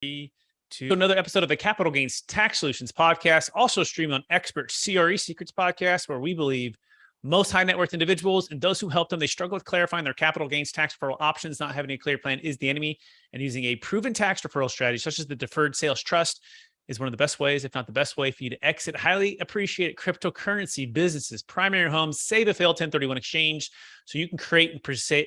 To another episode of the Capital Gains Tax Solutions podcast, also streamed on Expert CRE Secrets podcast, where we believe most high net worth individuals and those who help them, they struggle with clarifying their capital gains tax deferral options. Not having a clear plan is the enemy, and using a proven tax deferral strategy, such as the Deferred Sales Trust, is one of the best ways, if not the best way, for you to exit highly appreciated cryptocurrency businesses, primary homes, save a failed 1031 exchange, so you can create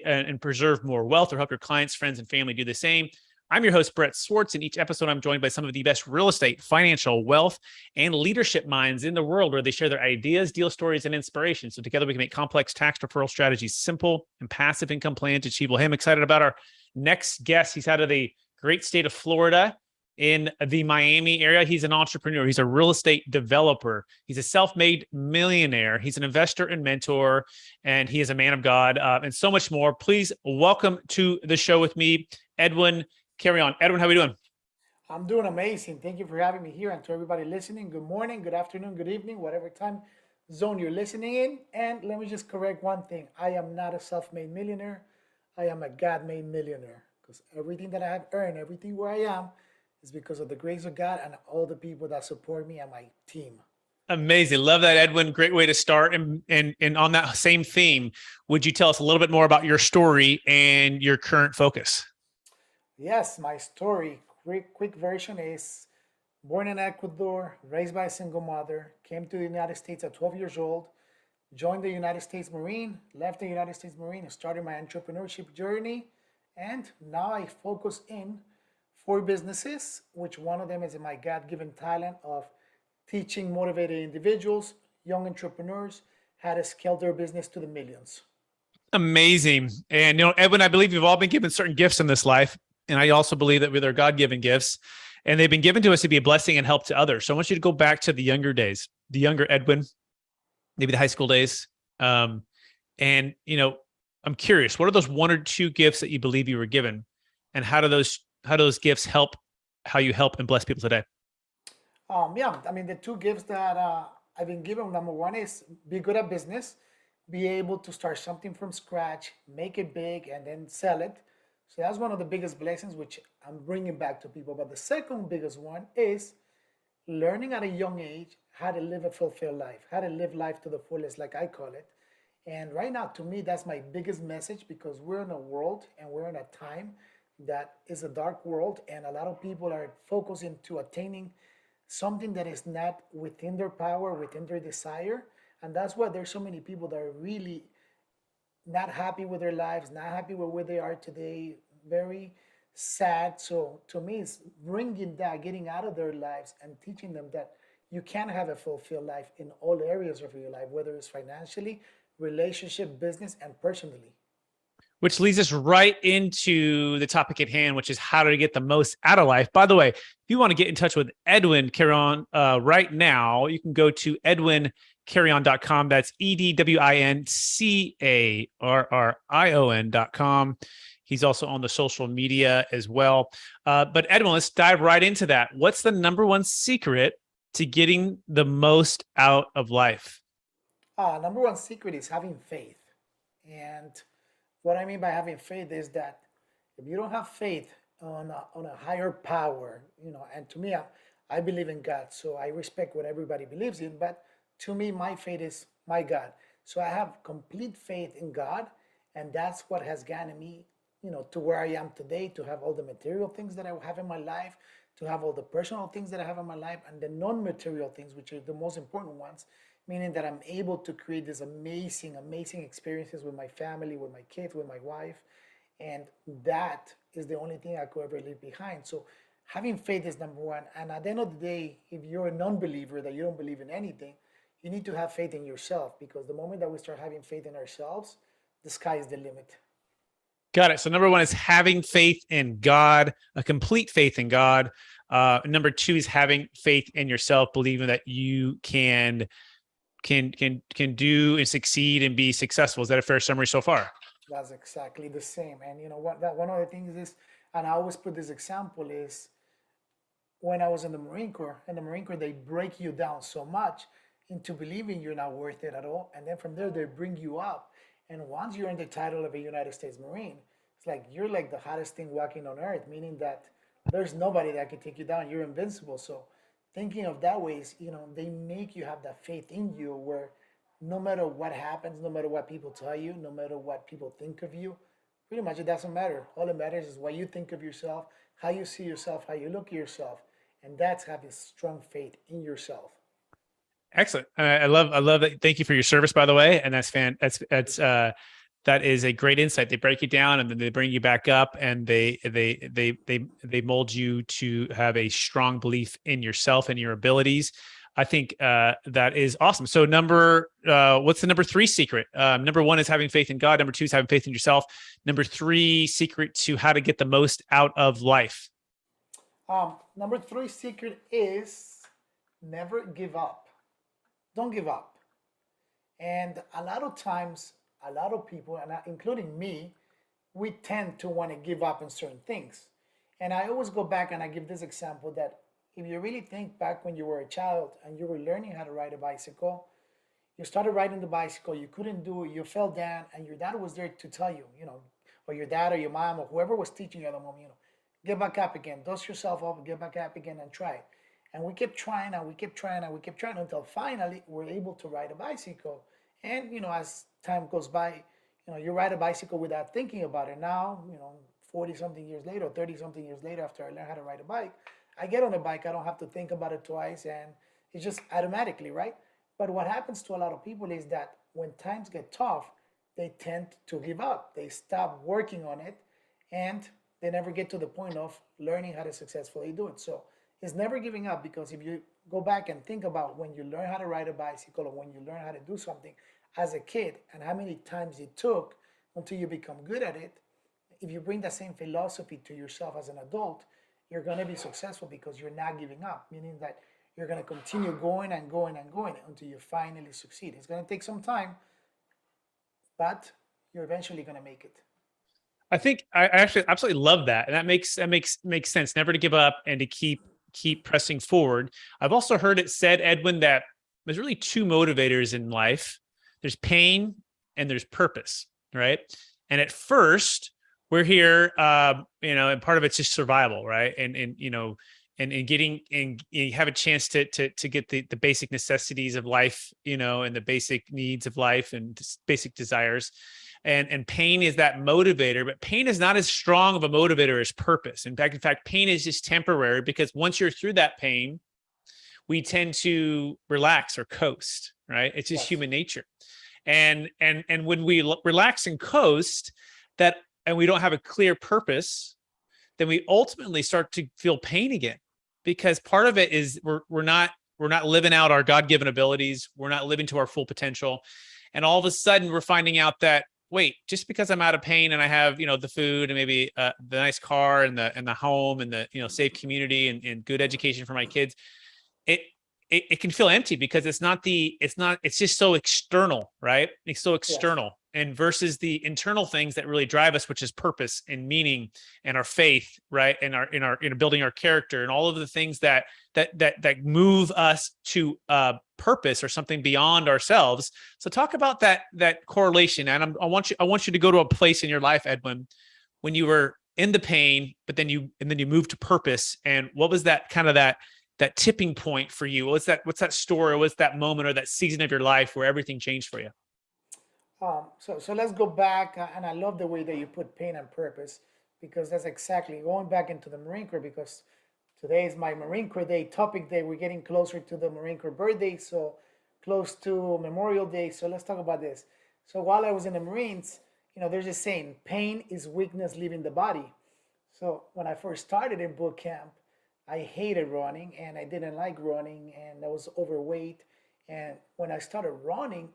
and preserve more wealth, or help your clients, friends, and family do the same. I'm your host, Brett Swarts. In each episode, I'm joined by some of the best real estate, financial, wealth, and leadership minds in the world, where they share their ideas, deal stories, and inspiration. So together we can make complex tax deferral strategies simple and passive income plans achievable. Hey, I'm excited about our next guest. He's out of the great state of Florida in the Miami area. He's an entrepreneur. He's a real estate developer. He's a self-made millionaire. He's an investor and mentor, and he is a man of God, and so much more. Please welcome to the show with me, Edwin Carrion. Edwin, how are we doing? I'm doing amazing. Thank you for having me here. And to everybody listening, good morning, good afternoon, good evening, whatever time zone you're listening in. And let me just correct one thing. I am not a self-made millionaire. I am a God-made millionaire, because everything that I have earned, everything where I am, is because of the grace of God and all the people that support me and my team. Amazing. Love that, Edwin. Great way to start. And on that same theme, would you tell us a little bit more about your story and your current focus? Yes, my story, quick version is born in Ecuador, raised by a single mother, came to the United States at 12 years old, joined the United States Marine, left the United States Marine, and started my entrepreneurship journey. And now I focus in four businesses, which one of them is my God-given talent of teaching motivated individuals, young entrepreneurs, how to scale their business to the millions. Amazing. And, Edwin, I believe you've all been given certain gifts in this life. And I also believe that they're God-given gifts, and they've been given to us to be a blessing and help to others. So I want you to go back to the younger days, the younger Edwin, maybe the high school days. And, I'm curious, what are those one or two gifts that you believe you were given, and how do those gifts help how you help and bless people today? Yeah, I mean, the two gifts that I've been given, number one is be good at business, be able to start something from scratch, make it big, and then sell it. So that's one of the biggest blessings, which I'm bringing back to people. But the second biggest one is learning at a young age how to live a fulfilled life, how to live life to the fullest, like I call it. And right now, to me, that's my biggest message, because we're in a world and we're in a time that is a dark world, and a lot of people are focusing to attaining something that is not within their power, within their desire. And that's why there's so many people that are really not happy with their lives, not happy with where they are today, very sad. So to me, it's bringing that, getting out of their lives and teaching them that you can have a fulfilled life in all areas of your life, whether it's financially, relationship, business, and personally. Which leads us right into the topic at hand, which is how to get the most out of life. By the way, if you want to get in touch with Edwin Carrion right now, you can go to edwincarrion.com. That's EdwinCarrion.com. He's also on the social media as well. But Edwin, let's dive right into that. What's the number one secret to getting the most out of life? Number one secret is having faith. And what I mean by having faith is that if you don't have faith on a higher power, and to me, I believe in God, so I respect what everybody believes in, but to me, my faith is my God. So I have complete faith in God, and that's what has gotten me, to where I am today, to have all the material things that I have in my life, to have all the personal things that I have in my life, and the non-material things, which are the most important ones, meaning that I'm able to create these amazing, amazing experiences with my family, with my kids, with my wife. And that is the only thing I could ever leave behind. So having faith is number one. And at the end of the day, if you're a non-believer, that you don't believe in anything, you need to have faith in yourself, because the moment that we start having faith in ourselves, the sky is the limit. Got it. So number one is having faith in God, a complete faith in God. Number two is having faith in yourself, believing that you can do and succeed and be successful. Is that a fair summary so far? That's exactly the same. And you know what? That one of the things is, and I always put this example is when I was in the Marine Corps. In the Marine Corps, they break you down so much into believing you're not worth it at all, and then from there they bring you up. And once you're in the title of a United States Marine, it's like you're like the hottest thing walking on earth, meaning that there's nobody that can take you down. You're invincible. So thinking of that way is, they make you have that faith in you where no matter what happens, no matter what people tell you, no matter what people think of you, pretty much it doesn't matter. All that matters is what you think of yourself, how you see yourself, how you look at yourself. And that's having strong faith in yourself. Excellent. I love that. Thank you for your service, by the way. And that is a great insight. They break you down and then they bring you back up, and they mold you to have a strong belief in yourself and your abilities. I think that is awesome. So what's the number 3 secret? Number 1 is having faith in God. Number 2 is having faith in yourself. Number 3 secret to how to get the most out of life. Number 3 secret is never give up. Don't give up. And a lot of times, a lot of people, and including me, we tend to want to give up on certain things. And I always go back and I give this example that if you really think back when you were a child and you were learning how to ride a bicycle, you started riding the bicycle, you couldn't do it, you fell down, and your dad was there to tell you, or your dad or your mom or whoever was teaching you at the moment, get back up again, dust yourself up, get back up again and try it. And we kept trying and we kept trying and we kept trying until finally we're able to ride a bicycle. And, as time goes by, you ride a bicycle without thinking about it. Now, 40 something years later, 30 something years later, after I learned how to ride a bike, I get on a bike, I don't have to think about it twice, and it's just automatically, right? But what happens to a lot of people is that when times get tough, they tend to give up. They stop working on it, and they never get to the point of learning how to successfully do it. So it's never giving up, because if you go back and think about when you learn how to ride a bicycle or when you learn how to do something as a kid and how many times it took until you become good at it, if you bring that same philosophy to yourself as an adult, you're going to be successful because you're not giving up, meaning that you're going to continue going and going and going until you finally succeed. It's going to take some time, but you're eventually going to make it. I think I actually absolutely love that, and that makes sense. Never to give up and to keep pressing forward. I've also heard it said, Edwin, that there's really 2 motivators in life. There's pain and there's purpose, right? And at first, we're here, and part of it's just survival, right? And getting, and you have a chance to get the basic necessities of life, and the basic needs of life and basic desires. And pain is that motivator, but pain is not as strong of a motivator as purpose. In fact, pain is just temporary, because once you're through that pain, we tend to relax or coast, right? It's just human nature. And when we relax and coast, and we don't have a clear purpose, then we ultimately start to feel pain again, because part of it is we're not living out our God-given abilities. We're not living to our full potential. And all of a sudden we're finding out that, wait, just because I'm out of pain and I have, the food and maybe the nice car and the home and the, safe community and good education for my kids, it can feel empty, because it's just so external, right? It's so external. Yes. And versus the internal things that really drive us, which is purpose and meaning and our faith, right? And in building our character and all of the things that move us to purpose or something beyond ourselves. So talk about that correlation. And I want you to go to a place in your life, Edwin, when you were in the pain, but then you moved to purpose. And what was that kind of that tipping point for you? What's that story? What's that moment or that season of your life where everything changed for you? So let's go back, and I love the way that you put pain and purpose, because that's exactly going back into the Marine Corps, because today is my Marine Corps Day topic day. We're getting closer to the Marine Corps birthday, so close to Memorial Day. So let's talk about this. So while I was in the Marines, there's this saying, pain is weakness leaving the body. So when I first started in boot camp, I hated running and I didn't like running, and I was overweight. And when I started running,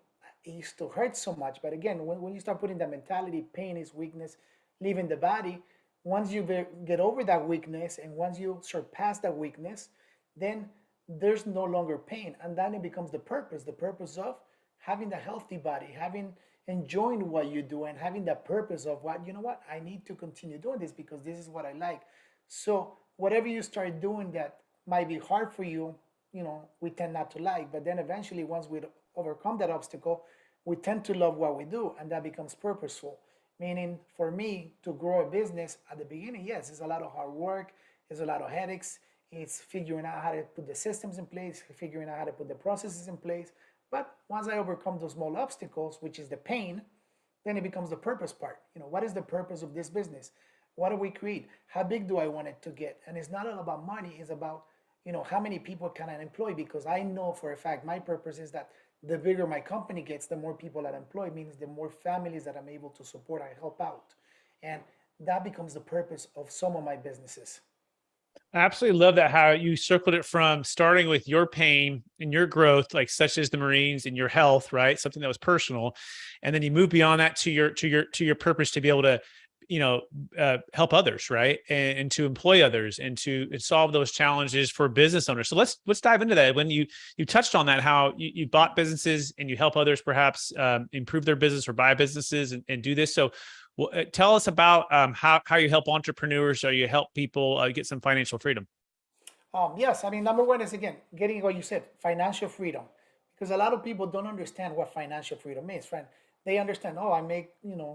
it used to hurt so much. But again, when you start putting that mentality, pain is weakness, leaving the body, once you get over that weakness and once you surpass that weakness, then there's no longer pain. And then it becomes the purpose of having the healthy body, enjoying what you do, and having that purpose of I need to continue doing this because this is what I like. So whatever you start doing that might be hard for you, we tend not to like. But then eventually, once we overcome that obstacle, we tend to love what we do, and that becomes purposeful. Meaning, for me to grow a business at the beginning, yes, it's a lot of hard work. It's a lot of headaches. It's figuring out how to put the systems in place, figuring out how to put the processes in place. But once I overcome those small obstacles, which is the pain, then it becomes the purpose part. What is the purpose of this business? What do we create? How big do I want it to get? And it's not all about money. It's about, how many people can I employ? Because I know for a fact my purpose is that the bigger my company gets, the more people that I employ, means the more families that I'm able to support, I help out. And that becomes the purpose of some of my businesses. I absolutely love that how you circled it from starting with your pain and your growth, like such as the Marines and your health, right? Something that was personal. And then you move beyond that to your purpose to be able to, help others, right? And to employ others and to solve those challenges for business owners. So let's dive into that. When you touched on that, how you bought businesses and you help others perhaps improve their business or buy businesses and do this. So well, tell us about how you help entrepreneurs or you help people get some financial freedom. Yes, I mean, number one is, again, getting what you said, financial freedom. Because a lot of people don't understand what financial freedom is, right? They understand, oh, I make,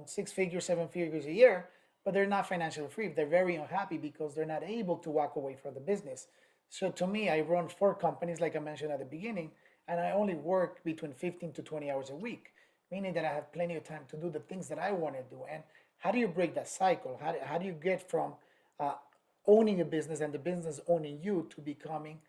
6 figures, 7 figures a year, but they're not financially free. They're very unhappy because they're not able to walk away from the business. So to me, I run 4 companies, like I mentioned at the beginning, and I only work between 15 to 20 hours a week, meaning that I have plenty of time to do the things that I want to do. And how do you break that cycle? How do you get from uh, owning a business and the business owning you to becoming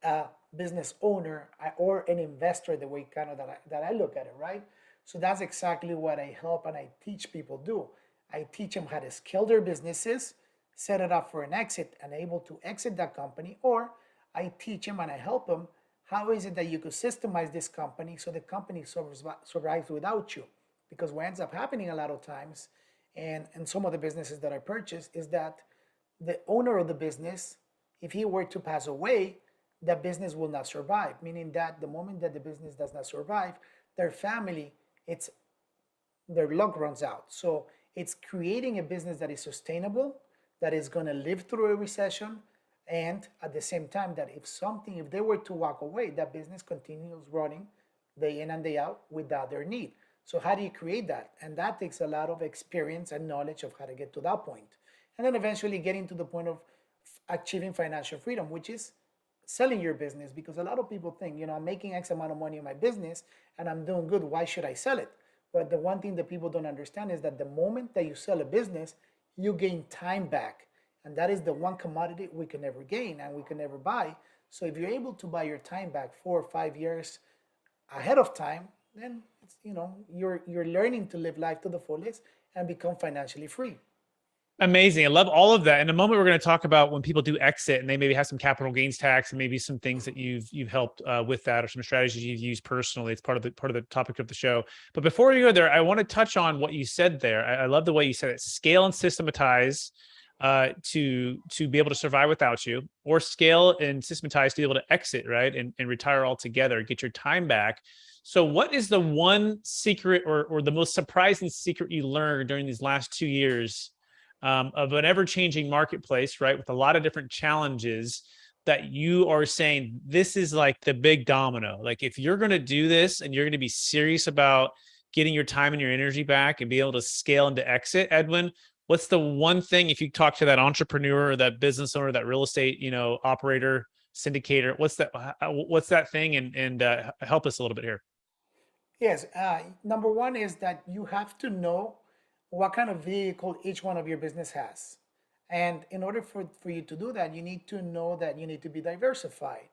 a business owner or an investor, the way kind of that I look at it, right? So that's exactly what I help and I teach people do. I teach them how to scale their businesses, set it up for an exit, and able to exit that company, or I teach them and I help them how is it that you could systemize this company so the company survives without you. Because what ends up happening a lot of times, and some of the businesses that I purchase, is that the owner of the business, if he were to pass away, that business will not survive. Meaning that the moment that the business does not survive, their family, it's their luck runs out. So it's creating a business that is sustainable, that is going to live through a recession, and at the same time that if they were to walk away, that business continues running day in and day out without their need. So how do you create that? And that takes a lot of experience and knowledge of how to get to that point. And then eventually getting to the point of achieving financial freedom, which is selling your business. Because a lot of people think, I'm making X amount of money in my business and I'm doing good. Why should I sell it? But the one thing that people don't understand is that the moment that you sell a business, you gain time back. And that is the one commodity we can never gain and we can never buy. So if you're able to buy your time back 4 or 5 years ahead of time, then it's, you're learning to live life to the fullest and become financially free. Amazing. I love all of that. In a moment, we're going to talk about when people do exit and they maybe have some capital gains tax and maybe some things that you've helped with that or some strategies you've used personally. It's part of the topic of the show. But before we go there, I want to touch on what you said there. I love the way you said it: scale and systematize to be able to survive without you, or scale and systematize to be able to exit, right, and retire altogether, get your time back. So, what is the one secret or the most surprising secret you learned during these last 2 years? Of an ever-changing marketplace, right, with a lot of different challenges, that you are saying this is like the big domino. Like if you're going to do this and you're going to be serious about getting your time and your energy back and be able to scale into exit, Edwin, what's the one thing, if you talk to that entrepreneur or that business owner, that real estate, operator, syndicator, what's that thing? And help us a little bit here. Yes. Number one is that you have to know what kind of vehicle each one of your business has. And in order for you to do that, you need to know that you need to be diversified.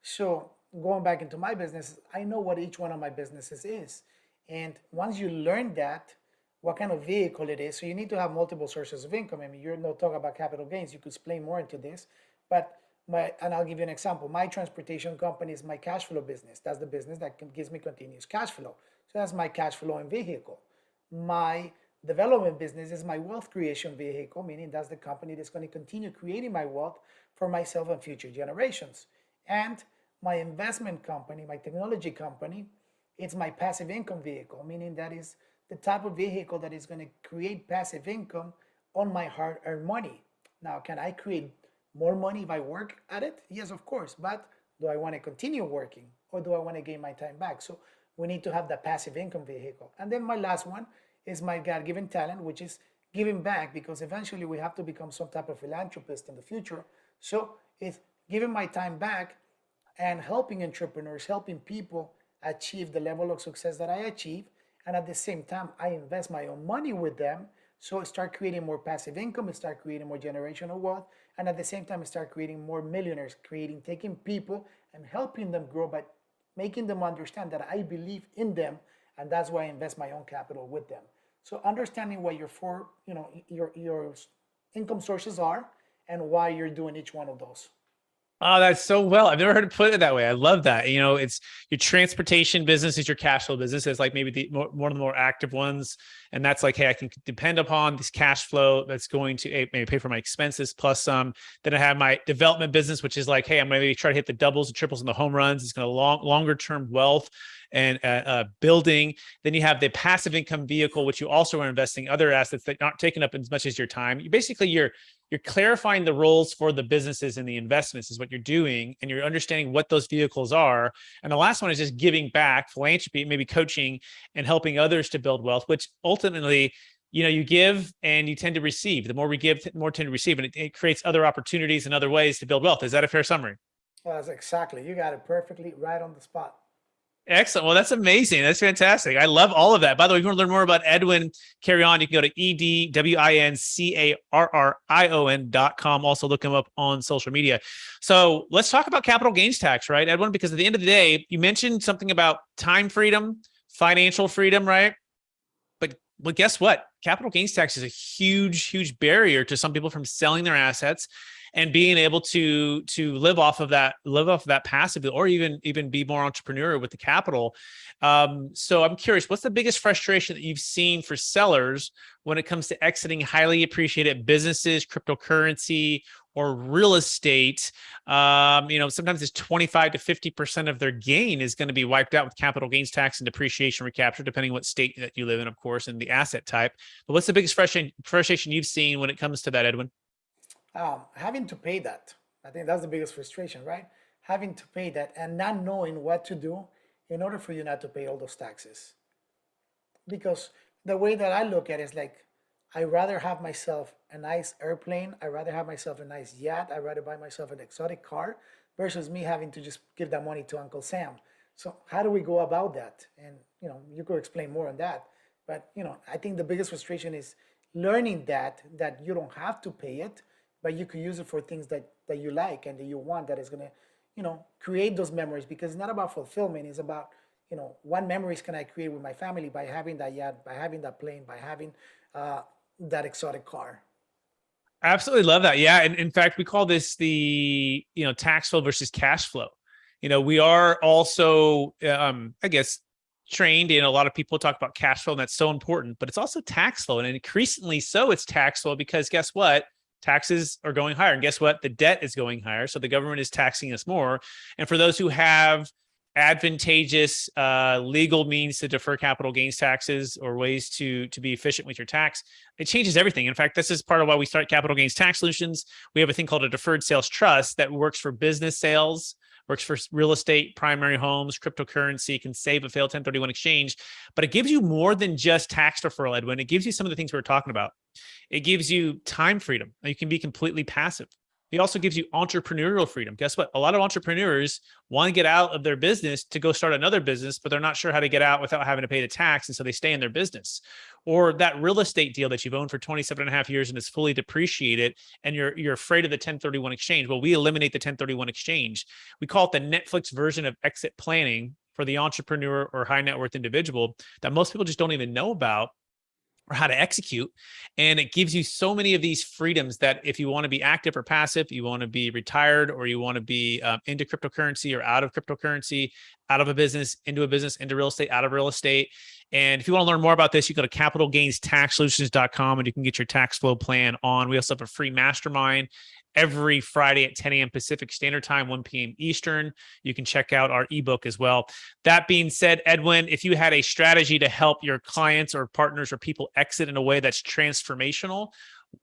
So going back into my business, I know what each one of my businesses is. And once you learn that, what kind of vehicle it is, so you need to have multiple sources of income. I mean, you're not talking about capital gains. You could explain more into this, but and I'll give you an example. My transportation company is my cash flow business. That's the business that gives me continuous cash flow. So that's my cash flowing vehicle. My development business is my wealth creation vehicle, meaning that's the company that's going to continue creating my wealth for myself and future generations. And my investment company, my technology company, it's my passive income vehicle, meaning that is the type of vehicle that is going to create passive income on my hard-earned money. Now, can I create more money if I work at it? Yes, of course. But do I want to continue working or do I want to gain my time back? So we need to have the passive income vehicle. And then my last one is my God-given talent, which is giving back, because eventually we have to become some type of philanthropist in the future. So it's giving my time back and helping entrepreneurs, helping people achieve the level of success that I achieve. And at the same time, I invest my own money with them. So I start creating more passive income, I start creating more generational wealth. And at the same time, I start creating more millionaires, taking people and helping them grow by making them understand that I believe in them. And that's why I invest my own capital with them. So understanding what your income sources are and why you're doing each one of those. Oh, that's so well. I've never heard it put it that way. I love that. It's your transportation business is your cash flow business. It's like maybe one of the more active ones. And that's like, hey, I can depend upon this cash flow that's going to maybe pay for my expenses plus some. Then I have my development business, which is like, hey, I'm going to try to hit the doubles and triples and the home runs. It's going to longer term wealth and building. Then you have the passive income vehicle, which you also are investing other assets that aren't taking up as much as your time. You're clarifying the roles for the businesses and the investments is what you're doing, and you're understanding what those vehicles are. And the last one is just giving back, philanthropy, maybe coaching and helping others to build wealth, which ultimately, you give and you tend to receive. The more we give, the more tend to receive, and it creates other opportunities and other ways to build wealth. Is that a fair summary? Well, that's exactly. You got it perfectly right on the spot. Excellent. Well, that's amazing. That's fantastic. I love all of that. By the way, if you want to learn more about Edwin Carrion, you can go to edwincarrion.com. Also look him up on social media. So let's talk about capital gains tax, right, Edwin? Because at the end of the day, you mentioned something about time freedom, financial freedom, right? But guess what? Capital gains tax is a huge barrier to some people from selling their assets and being able to live off of that passively, or even be more entrepreneurial with the capital. So I'm curious, what's the biggest frustration that you've seen for sellers when it comes to exiting highly appreciated businesses, cryptocurrency, or real estate? Sometimes it's 25 to 50% of their gain is going to be wiped out with capital gains tax and depreciation recapture, depending what state that you live in, of course, and the asset type. But what's the biggest frustration you've seen when it comes to that, Edwin? Having to pay that. I think that's the biggest frustration, right? Having to pay that and not knowing what to do in order for you not to pay all those taxes. Because the way that I look at it is like, I rather have myself a nice airplane. I rather have myself a nice yacht. I rather buy myself an exotic car versus me having to just give that money to Uncle Sam. So how do we go about that? And you could explain more on that. But I think the biggest frustration is learning that you don't have to pay it, but you could use it for things that you like and that you want, that is going to create those memories, because it's not about fulfillment. It's about what memories can I create with my family by having that yacht, by having that plane, by having that exotic car. Absolutely love that. Yeah. And in fact, we call this the, tax flow versus cash flow. We are also, I guess, trained in, a lot of people talk about cash flow, and that's so important, but it's also tax flow. And increasingly so it's tax flow, because guess what? Taxes are going higher. And guess what? The debt is going higher. So the government is taxing us more. And for those who have advantageous legal means to defer capital gains taxes, or ways to be efficient with your tax, it changes everything. In fact, this is part of why we start Capital Gains Tax Solutions. We have a thing called a Deferred Sales Trust that works for business sales, works for real estate, primary homes, cryptocurrency, can save a failed 1031 exchange. But it gives you more than just tax deferral, Edwin. It gives you some of the things we were talking about. It gives you time freedom. You can be completely passive. It also gives you entrepreneurial freedom. Guess what? A lot of entrepreneurs want to get out of their business to go start another business, but they're not sure how to get out without having to pay the tax. And so they stay in their business. Or that real estate deal that you've owned for 27 and a half years and is fully depreciated, and you're afraid of the 1031 exchange. Well, we eliminate the 1031 exchange. We call it the Netflix version of exit planning for the entrepreneur or high net worth individual that most people just don't even know about, or how to execute. And it gives you so many of these freedoms that if you want to be active or passive, you want to be retired, or you want to be into cryptocurrency or out of cryptocurrency, out of a business, into real estate, out of real estate. And if you want to learn more about this, you go to capitalgainstaxsolutions.com and you can get your tax flow plan on. We also have a free mastermind every Friday at 10 a.m. Pacific Standard Time, 1 p.m. Eastern. You can check out our ebook as well. That being said, Edwin, if you had a strategy to help your clients or partners or people exit in a way that's transformational,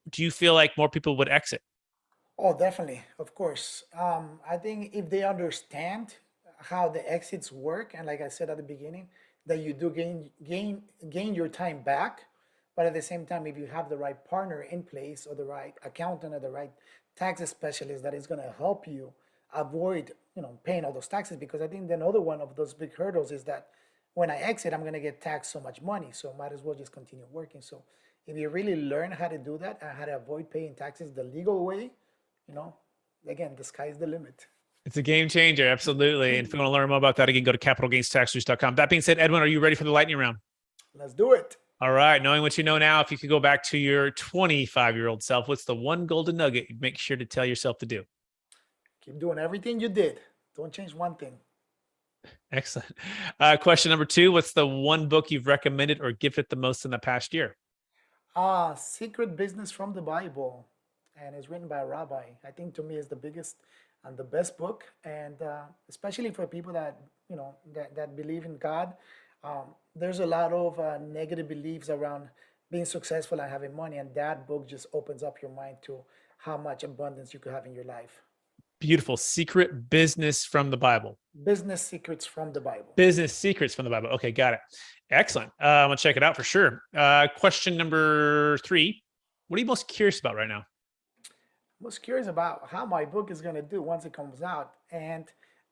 do you feel like more people would exit? Oh, definitely, of course. I think if they understand how the exits work, and like I said at the beginning, that you do gain your time back, but at the same time, if you have the right partner in place, or the right accountant, or the right tax specialist that is going to help you avoid, paying all those taxes. Because I think another one of those big hurdles is that when I exit, I'm going to get taxed so much money. So might as well just continue working. So if you really learn how to do that and how to avoid paying taxes the legal way, you know, again, the sky's the limit. It's a game changer. Absolutely. And if you want to learn more about that, again, go to capitalgainstaxreach.com. That being said, Edwin, are you ready for the lightning round? Let's do it. All right. Knowing what you know now, if you could go back to your 25-year-old self, what's the one golden nugget you'd make sure to tell yourself to do? Keep doing everything you did. Don't change one thing. Excellent. Question number 2, what's the one book you've recommended or gifted the most in the past year? Secret Business from the Bible. And it's written by a rabbi. I think to me is the biggest and the best book. And especially for people that, that believe in God. There's a lot of negative beliefs around being successful and having money. And that book just opens up your mind to how much abundance you could have in your life. Beautiful. Secret Business from the Bible. Business Secrets from the Bible. Business Secrets from the Bible. Okay, got it. Excellent. I'm going to check it out for sure. Question number 3. What are you most curious about right now? Most curious about how my book is going to do once it comes out. And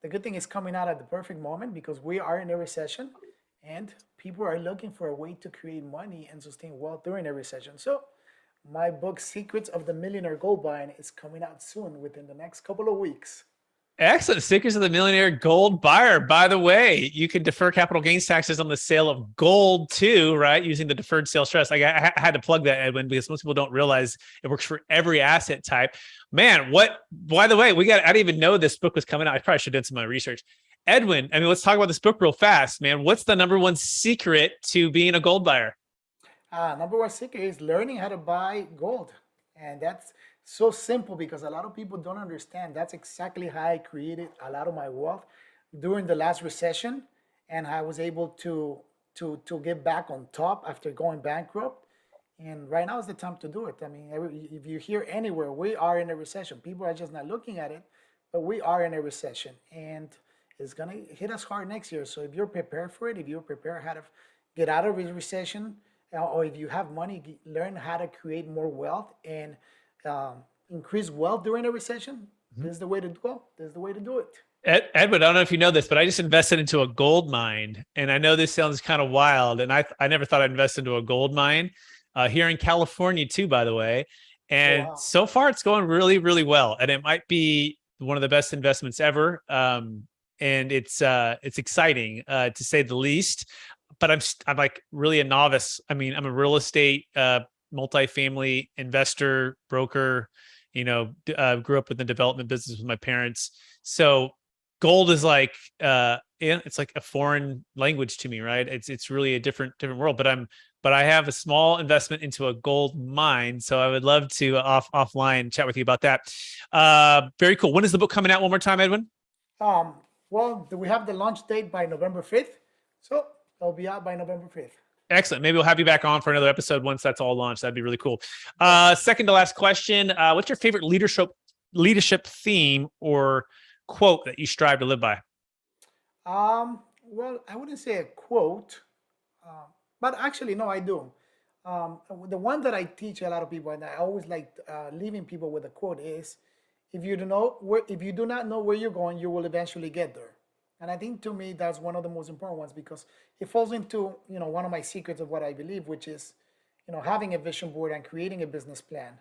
the good thing is coming out at the perfect moment because we are in a recession and people are looking for a way to create money and sustain wealth during a recession. So my book, Secrets of the Millionaire Gold Mine, is coming out soon within the next couple of weeks. Excellent. Secrets of the Millionaire Gold Buyer. By the way, you can defer capital gains taxes on the sale of gold too, right? Using the Deferred Sales Trust. I had to plug that, Edwin, because most people don't realize it works for every asset type. Man, by the way, I didn't even know this book was coming out. I probably should have done some of my research. Edwin, let's talk about this book real fast, man. What's the number one secret to being a gold buyer? Number one secret is learning how to buy gold. And that's so simple because a lot of people don't understand. That's exactly how I created a lot of my wealth during the last recession. And I was able to get back on top after going bankrupt. And right now is the time to do it. If you hear anywhere, we are in a recession. People are just not looking at it, but we are in a recession. And it's going to hit us hard next year. So if you're prepared for it, if you're prepared how to get out of a recession, or if you have money, learn how to create more wealth and increase wealth during a recession. This is the way to go. This is the way to do it. Edward, I don't know if you know this, but I just invested into a gold mine. And I know this sounds kind of wild. And I never thought I'd invest into a gold mine here in California too, by the way. And so far it's going really, really well. And it might be one of the best investments ever. And it's exciting to say the least. But I'm like really a novice. I'm a real estate multifamily investor, broker, grew up in the development business with my parents. So gold is like it's like a foreign language to me, right? It's really a different world. But I have a small investment into a gold mine. So I would love to offline chat with you about that. Very cool. When is the book coming out one more time, Edwin? Well, we have the launch date by November 5th. So it'll be out by November 5th. Excellent. Maybe we'll have you back on for another episode once that's all launched. That'd be really cool. Second to last question. What's your favorite leadership theme or quote that you strive to live by? Well, I wouldn't say a quote, but actually, no, I do. The one that I teach a lot of people, and I always like leaving people with a quote is, if you do not know where you're going, you will eventually get there. And I think to me, that's one of the most important ones because it falls into, one of my secrets of what I believe, which is, having a vision board and creating a business plan.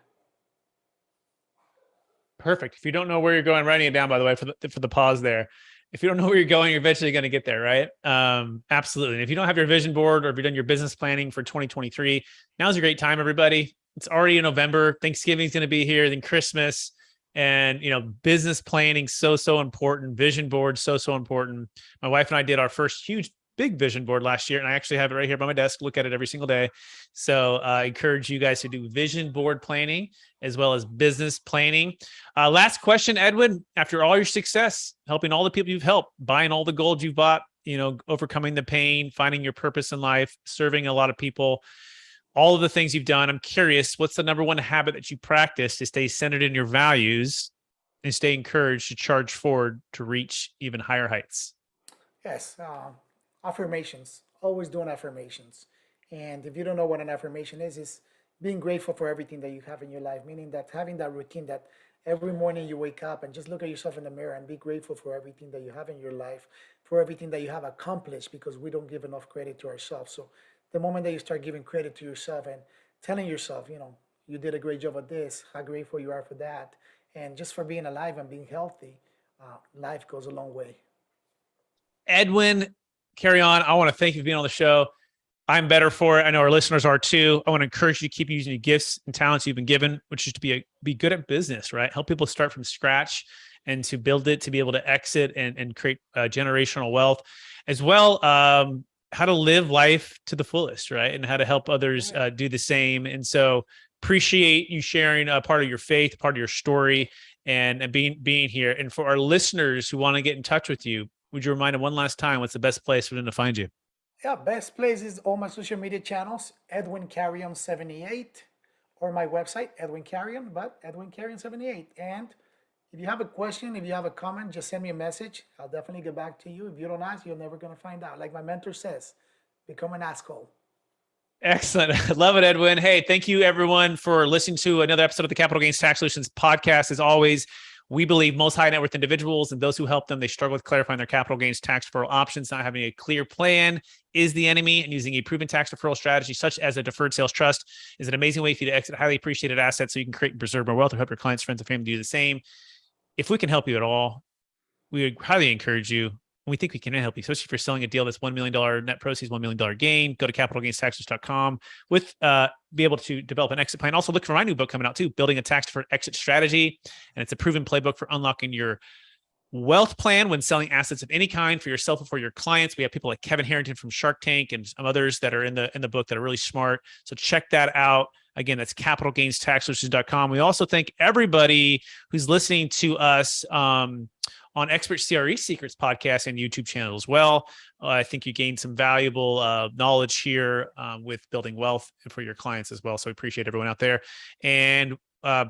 Perfect. If you don't know where you're going, writing it down, by the way, for the pause there. If you don't know where you're going, you're eventually going to get there, right? Absolutely. And if you don't have your vision board or if you've done your business planning for 2023, now's a great time, everybody. It's already in November. Thanksgiving's going to be here, then Christmas. And, business planning, so important. Vision board, so important. My wife and I did our first big vision board last year. And I actually have it right here by my desk. Look at it every single day. So I encourage you guys to do vision board planning as well as business planning. Last question, Edwin, after all your success, helping all the people you've helped, buying all the gold you've bought, overcoming the pain, finding your purpose in life, serving a lot of people, all of the things you've done, I'm curious, what's the number one habit that you practice to stay centered in your values and stay encouraged to charge forward to reach even higher heights? Yes, affirmations. Always doing affirmations. And if you don't know what an affirmation is being grateful for everything that you have in your life, meaning that having that routine that every morning you wake up and just look at yourself in the mirror and be grateful for everything that you have in your life, for everything that you have accomplished, because we don't give enough credit to ourselves. So the moment that you start giving credit to yourself and telling yourself, you did a great job at this, how grateful you are for that, and just for being alive and being healthy, life goes a long way. Edwin, Carrion, I want to thank you for being on the show. I'm better for it. I know our listeners are too. I want to encourage you to keep using the gifts and talents you've been given, which is to be good at business, right? Help people start from scratch and to build it, to be able to exit and create generational wealth, as well. How to live life to the fullest, right? And how to help others do the same. And so appreciate you sharing a part of your faith, part of your story, and being here. And for our listeners who want to get in touch with you, would you remind them one last time, what's the best place for them to find you? Yeah, best place is all my social media channels, Edwin Carrion 78, or my website, Edwin Carrion, but Edwin Carrion 78. And if you have a question, if you have a comment, just send me a message. I'll definitely get back to you. If you don't ask, you're never going to find out. Like my mentor says, become an asshole. Excellent. Love it, Edwin. Hey, thank you everyone for listening to another episode of the Capital Gains Tax Solutions podcast. As always, we believe most high net worth individuals and those who help them, they struggle with clarifying their capital gains tax deferral options. Not having a clear plan is the enemy, and using a proven tax deferral strategy such as a deferred sales trust is an amazing way for you to exit highly appreciated assets so you can create and preserve more wealth, or help your clients, friends, and family do the same. If we can help you at all, we would highly encourage you. And we think we can help you, especially if you're selling a deal that's $1 million net proceeds, $1 million gain. Go to capitalgainstaxes.com with be able to develop an exit plan. Also look for my new book coming out too, Building a Tax Deferred Exit Strategy. And it's a proven playbook for unlocking your wealth plan when selling assets of any kind for yourself or for your clients. We have people like Kevin Harrington from Shark Tank and some others that are in the book that are really smart. So check that out. Again, that's capitalgainstaxsolutions.com. We also thank everybody who's listening to us on Expert CRE Secrets podcast and YouTube channel as well. I think you gained some valuable knowledge here with building wealth for your clients as well. So we appreciate everyone out there. And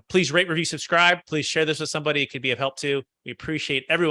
please rate, review, subscribe. Please share this with somebody it could be of help to. We appreciate everyone.